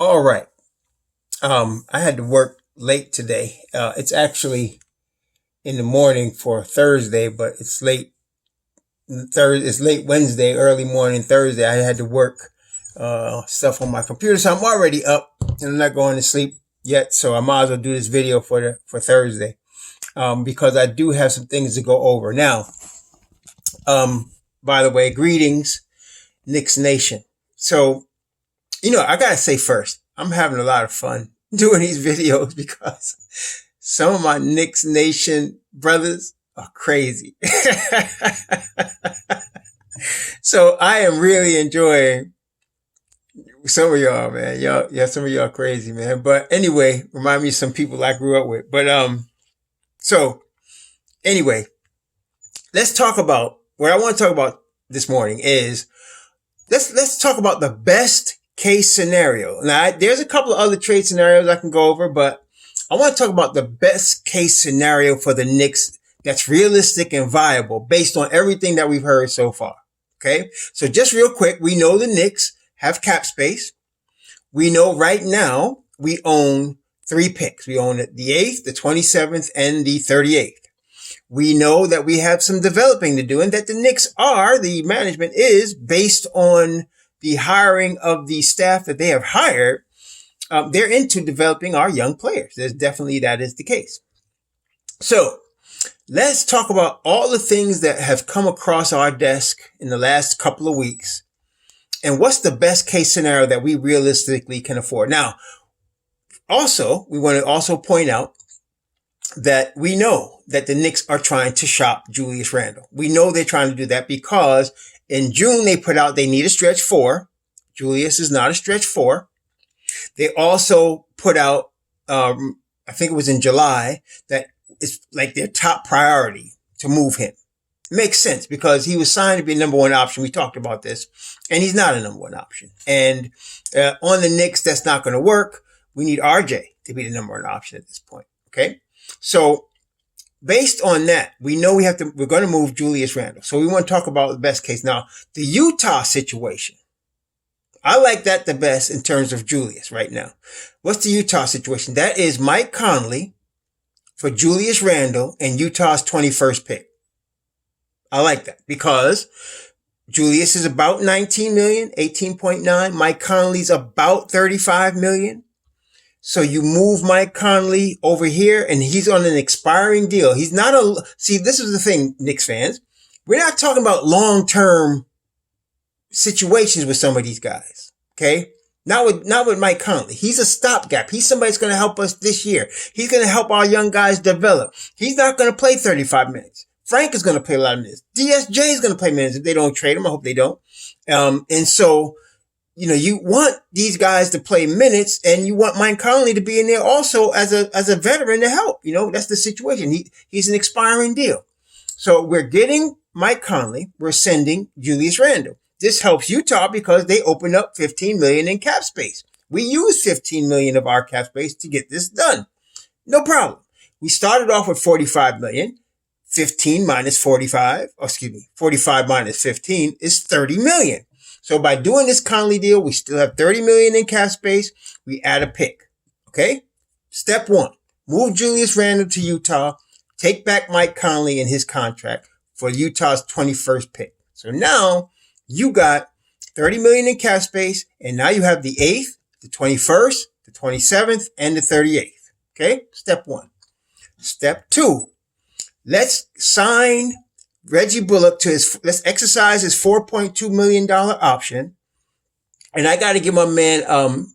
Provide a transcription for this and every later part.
All right. I had to work late today. It's actually in the morning for Thursday, but it's late Thursday. It's late Wednesday, early morning Thursday. I had to work stuff on my computer, so I'm already up and I'm not going to sleep yet. So I might as well do this video for Thursday because I do have some things to go over now. By the way, greetings, Knicks Nation. So I gotta say first, I'm having a lot of fun doing these videos because some of my Knicks Nation brothers are crazy. So I am really enjoying some of y'all, man. Some of y'all crazy, man. But anyway, remind me of some people I grew up with. But so anyway, let's talk about what I want to talk about this morning is let's talk about the best case scenario. Now, there's a couple of other trade scenarios I can go over, but I want to talk about the best case scenario for the Knicks that's realistic and viable based on everything that we've heard so far. Okay. So just real quick, we know the Knicks have cap space. We know right now we own 3 picks. We own the 8th, the 27th, and the 38th. We know that we have some developing to do and that the Knicks the management is based on the hiring of the staff that they have hired. They're into developing our young players. That is the case. So let's talk about all the things that have come across our desk in the last couple of weeks. And what's the best case scenario that we realistically can afford? Now, also, we want to also point out that we know that the Knicks are trying to shop Julius Randle. We know they're trying to do that because in June they put out they need a stretch 4. Julius is not a stretch 4. They also put out, I think it was in July, that it's like their top priority to move him. It makes sense because he was signed to be a number 1 option. We talked about this, and he's not a number 1 option. And on the Knicks, that's not going to work. We need RJ to be the number 1 option at this point. Okay. So based on that, we know we're going to move Julius Randle. So we want to talk about the best case. Now, the Utah situation. I like that the best in terms of Julius right now. What's the Utah situation? That is Mike Conley for Julius Randle and Utah's 21st pick. I like that because Julius is about 19 million, 18.9. Mike Conley's about 35 million. So you move Mike Conley over here and he's on an expiring deal. He's not see, this is the thing, Knicks fans. We're not talking about long-term situations with some of these guys. Okay. Not with Mike Conley. He's a stopgap. He's somebody that's going to help us this year. He's going to help our young guys develop. He's not going to play 35 minutes. Frank is going to play a lot of minutes. DSJ is going to play minutes if they don't trade him. I hope they don't. And so, you want these guys to play minutes and you want Mike Conley to be in there also as a veteran to help. That's the situation. He's an expiring deal. So we're getting Mike Conley. We're sending Julius Randle. This helps Utah because they opened up $15 million in cap space. We used $15 million of our cap space to get this done. No problem. We started off with $45 million. 15 minus 45 minus 15 is 30 million. So by doing this Conley deal, we still have 30 million in cap space. We add a pick. Okay. Step 1, move Julius Randle to Utah, take back Mike Conley and his contract for Utah's 21st pick. So now you got 30 million in cap space and now you have the 8th, the 21st, the 27th, and the 38th. Okay. Step 1. Step 2. Let's sign Reggie Bullock let's exercise his $4.2 million option. And I got to give my man,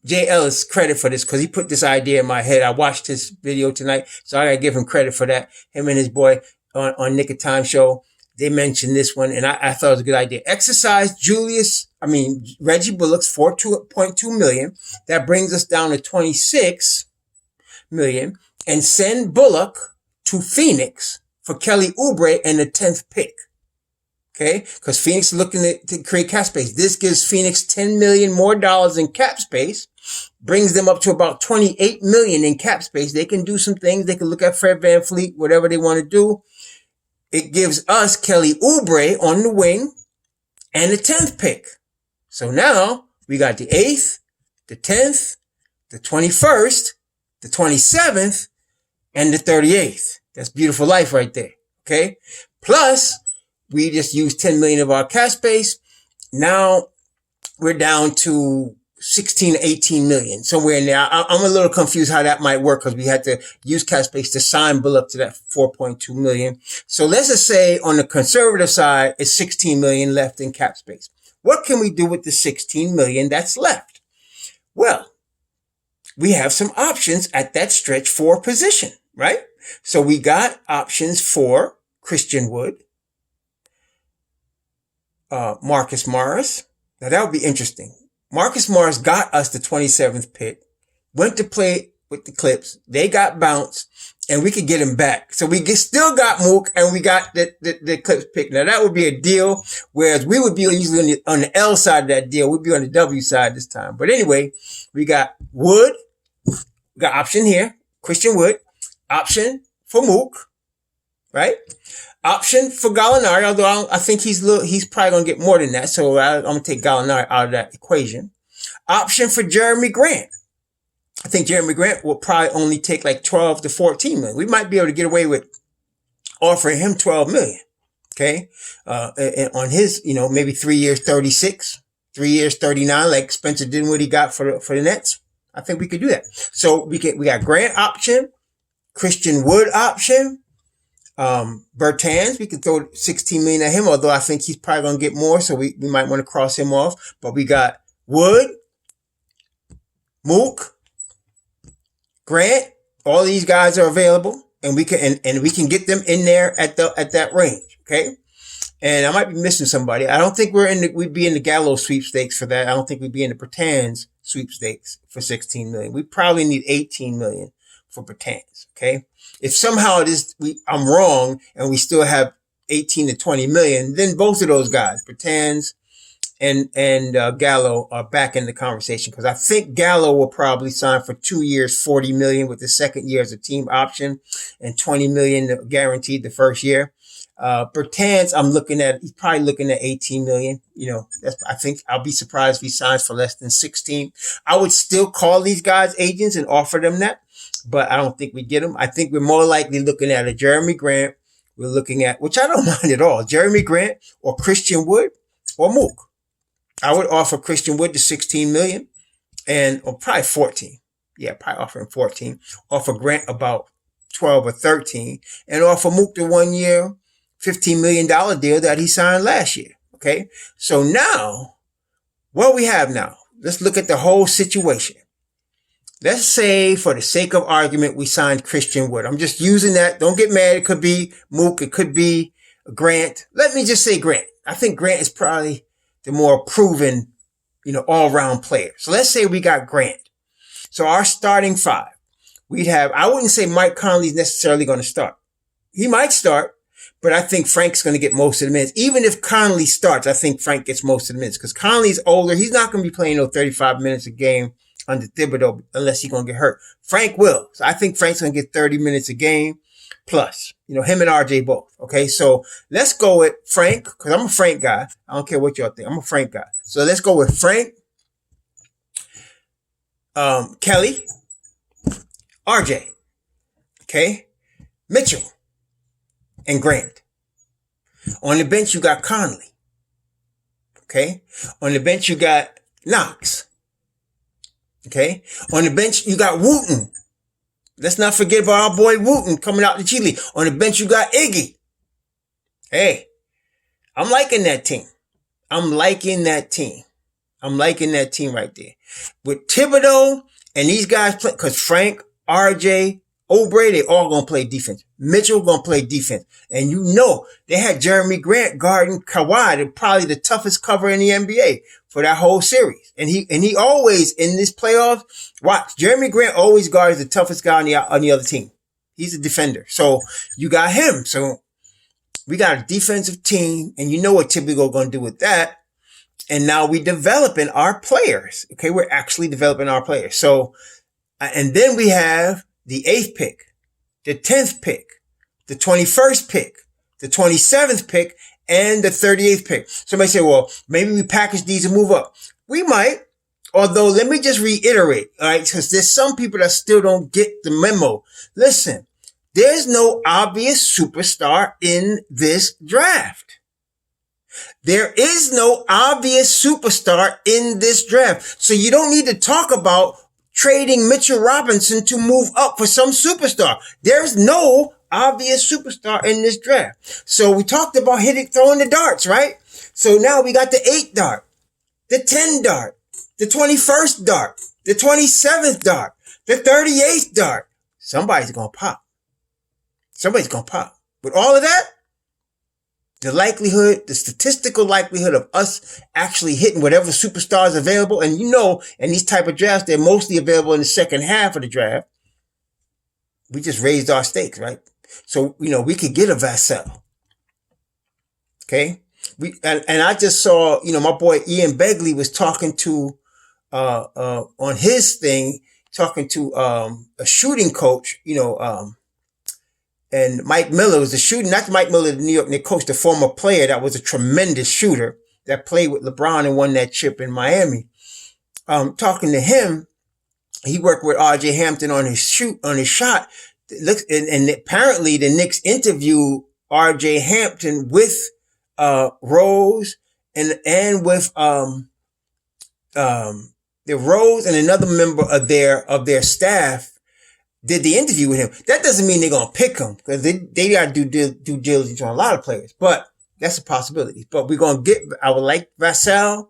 Jay Ellis credit for this because he put this idea in my head. I watched his video tonight, so I got to give him credit for that. Him and his boy on Nick of Time show, they mentioned this one and I thought it was a good idea. Exercise Reggie Bullock's $4.2 million. That brings us down to 26 million and send Bullock to Phoenix for Kelly Oubre and the 10th pick. Okay. Cause Phoenix is looking to create cap space. This gives Phoenix $10 million more in cap space, brings them up to about 28 million in cap space. They can do some things. They can look at Fred VanVleet, whatever they want to do. It gives us Kelly Oubre on the wing and the 10th pick. So now we got the 8th, the 10th, the 21st, the 27th, and the 38th. That's beautiful life right there. Okay. Plus, we just used 10 million of our cash space. Now we're down to 16, 18 million, somewhere in there. I'm a little confused how that might work because we had to use cash space to sign Bill up to that 4.2 million. So let's just say on the conservative side, it's 16 million left in cap space. What can we do with the 16 million that's left? Well, we have some options at that stretch for position, right? So we got options for Christian Wood, Marcus Morris. Now that would be interesting. Marcus Morris got us the 27th pick, went to play with the Clips. They got bounced, and we could get him back. So we still got Mook, and we got the Clips pick. Now that would be a deal, whereas we would be usually on the L side of that deal. We'd be on the W side this time. But anyway, we got Wood. We got option here, Christian Wood. Option for Mook, right? Option for Gallinari, although I think he's probably going to get more than that. So I'm going to take Gallinari out of that equation. Option for Jeremy Grant. I think Jeremy Grant will probably only take like 12 to 14 million. We might be able to get away with offering him 12 million. Okay. And on his, maybe 3 years, 36, 3 years, 39, like Spencer Dinwiddie got for the Nets. I think we could do that. So we got Grant option, Christian Wood option, Bertans, we could throw 16 million at him, although I think he's probably going to get more. So we might want to cross him off, but we got Wood, Mook, Grant, all these guys are available and we can get them in there at that range. Okay. And I might be missing somebody. I don't think we'd be in the Gallo sweepstakes for that. I don't think we'd be in the Bertans sweepstakes for 16 million. We probably need 18 million for Bertans. Okay. If somehow I'm wrong and we still have 18 to 20 million, then both of those guys, Bertans and Gallo, are back in the conversation, because I think Gallo will probably sign for 2 years, 40 million, with the second year as a team option and 20 million guaranteed the first year. Bertans, he's probably looking at 18 million. I think I'll be surprised if he signs for less than 16. I would still call these guys agents and offer them that, but I don't think we get them. I think we're more likely looking at a Jeremy Grant. We're looking at, which I don't mind at all, Jeremy Grant or Christian Wood or Mook. I would offer Christian Wood to 16 million or probably 14. Yeah, probably offering 14. Offer Grant about 12 or 13 and offer Mook the 1 year, $15 million deal that he signed last year. Okay. So now what we have now, let's look at the whole situation. Let's say, for the sake of argument, we signed Christian Wood. I'm just using that. Don't get mad. It could be Mook. It could be Grant. Let me just say Grant. I think Grant is probably the more proven, all-round player. So let's say we got Grant. So our starting five, I wouldn't say Mike Conley's necessarily going to start. He might start, but I think Frank's going to get most of the minutes. Even if Conley starts, I think Frank gets most of the minutes, because Conley's older. He's not going to be playing 35 minutes a game under Thibodeau unless he's going to get hurt. Frank will. So I think Frank's going to get 30 minutes a game plus, him and RJ both. Okay. So let's go with Frank, because I'm a Frank guy. I don't care what y'all think. I'm a Frank guy. So let's go with Frank, Kelly, RJ, okay, Mitchell, and Grant. On the bench, you got Conley. Okay. On the bench, you got Knox. Okay. On the bench, you got Wooten. Let's not forget about our boy Wooten coming out the G League. On the bench, you got Iggy. Hey, I'm liking that team. I'm liking that team right there. With Thibodeau and these guys play, because Frank, RJ, Oubre, they all going to play defense. Mitchell going to play defense. And they had Jeremy Grant guarding Kawhi, probably the toughest cover in the NBA for that whole series. And he always, in this playoffs, watch, Jeremy Grant always guards the toughest guy on the other team. He's a defender. So you got him. So we got a defensive team, and you know what Thibodeau going to do with that. And now we developing our players. Okay. We're actually developing our players. So, and then we have the 8th pick, the 10th pick, the 21st pick, the 27th pick, and the 38th pick. Somebody say, well, maybe we package these and move up. We might, Although, let me just reiterate, all right, because there's some people that still don't get the memo. Listen, there's no obvious superstar in this draft. There is no obvious superstar in this draft. So you don't need to talk about trading Mitchell Robinson to move up for some superstar. There's no obvious superstar in this draft. So we talked about throwing the darts, right? So now we got the 8 dart, the 10 dart, the 21st dart, the 27th dart, the 38th dart. Somebody's going to pop. Somebody's going to pop. With all of that, the statistical likelihood of us actually hitting whatever superstar is available, and in these type of drafts, they're mostly available in the second half of the draft. We just raised our stakes, right? So, we could get a Vassell. Okay? And I just saw, my boy Ian Begley was talking to, on his thing, talking to, a shooting coach, and Mike Miller was not Mike Miller, the New York Knicks coach, the former player that was a tremendous shooter that played with LeBron and won that chip in Miami. Talking to him, he worked with R.J. Hampton on his shot. And apparently the Knicks interviewed R.J. Hampton with Rose and with the Rose and another member of their staff did the interview with him. That doesn't mean they're gonna pick him, because they gotta do due diligence on a lot of players. But that's a possibility. But we're gonna I would like Vassell.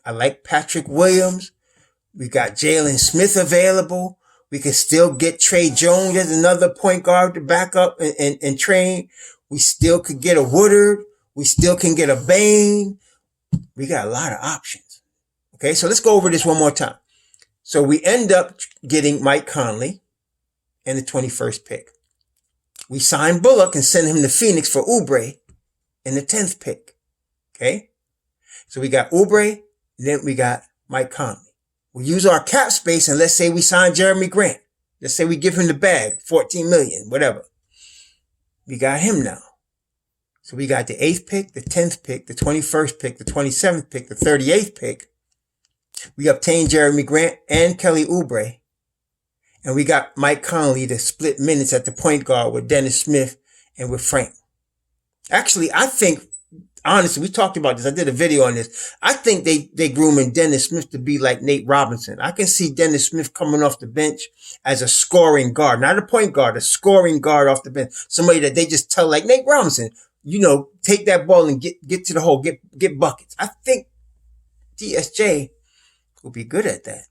I like Patrick Williams. We got Jalen Smith available. We can still get Trey Jones as another point guard to back up and train. We still could get a Woodard. We still can get a Bain. We got a lot of options. Okay, so let's go over this one more time. So we end up getting Mike Conley and the 21st pick. We sign Bullock and send him to Phoenix for Oubre in the 10th pick. Okay? So we got Oubre, then we got Mike Conley. We use our cap space, and let's say we sign Jeremy Grant. Let's say we give him the bag, $14 million, whatever. We got him now. So we got the 8th pick, the 10th pick, the 21st pick, the 27th pick, the 38th pick. We obtained Jeremy Grant and Kelly Oubre. And we got Mike Conley to split minutes at the point guard with Dennis Smith and with Frank. Actually, I think, honestly, we talked about this. I did a video on this. I think they grooming Dennis Smith to be like Nate Robinson. I can see Dennis Smith coming off the bench as a scoring guard, not a point guard, a scoring guard off the bench. Somebody that they just tell, like Nate Robinson, take that ball and get to the hole, get buckets. I think DSJ will be good at that.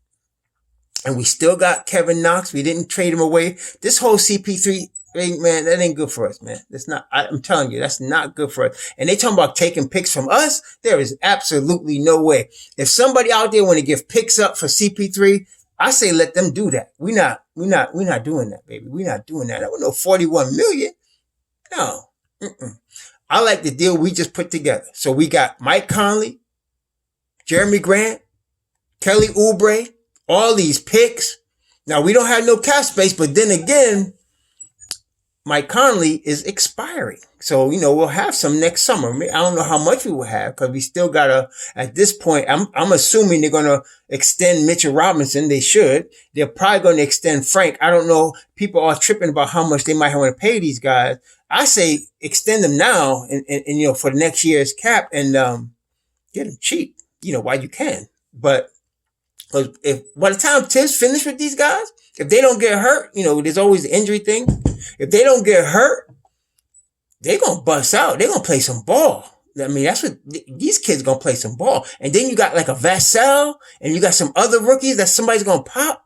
And we still got Kevin Knox. We didn't trade him away. This whole CP3 thing, man, that ain't good for us, man. That's not, I'm telling you, that's not good for us. And they talking about taking picks from us. There is absolutely no way. If somebody out there want to give picks up for CP3, I say let them do that. We're not doing that, baby. We're not doing that. That was no 41 million. No. I like the deal we just put together. So we got Mike Conley, Jeremy Grant, Kelly Oubre, all these picks. Now, we don't have no cap space, but then again, Mike Conley is expiring. So, we'll have some next summer. I don't know how much we will have, because we still gotta, at this point, I'm assuming they're gonna extend Mitchell Robinson. They should. They're probably gonna extend Frank. I don't know. People are tripping about how much they might want to pay these guys. I say extend them now and for the next year's cap and, get them cheap, while you can. But, because if by the time Tibbs finished with these guys, if they don't get hurt, there's always the injury thing. If they don't get hurt, they're going to bust out. They're going to play some ball. I mean, that's what these kids going to play some ball. And then you got like a Vassell and you got some other rookies that somebody's going to pop.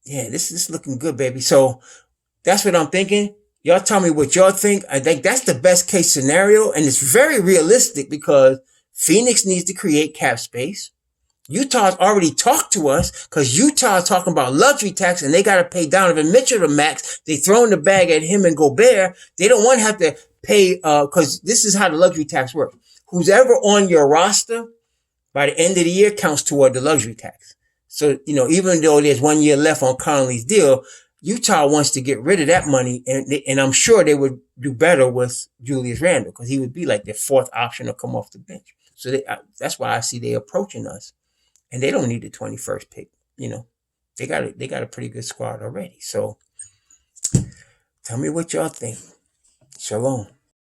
Yeah, this is looking good, baby. So that's what I'm thinking. Y'all tell me what y'all think. I think that's the best case scenario. And it's very realistic because Phoenix needs to create cap space. Utah's already talked to us because Utah's talking about luxury tax and they got to pay Donovan Mitchell the max. They throwing the bag at him and Gobert. They don't want to have to pay, because this is how the luxury tax works. Who's ever on your roster by the end of the year counts toward the luxury tax. So, even though there's 1 year left on Conley's deal, Utah wants to get rid of that money. And I'm sure they would do better with Julius Randle because he would be like their fourth option to come off the bench. So that's why I see they approaching us. and they don't need the 21st pick. You know, they got a pretty good squad already. So tell me what y'all think. Shalom.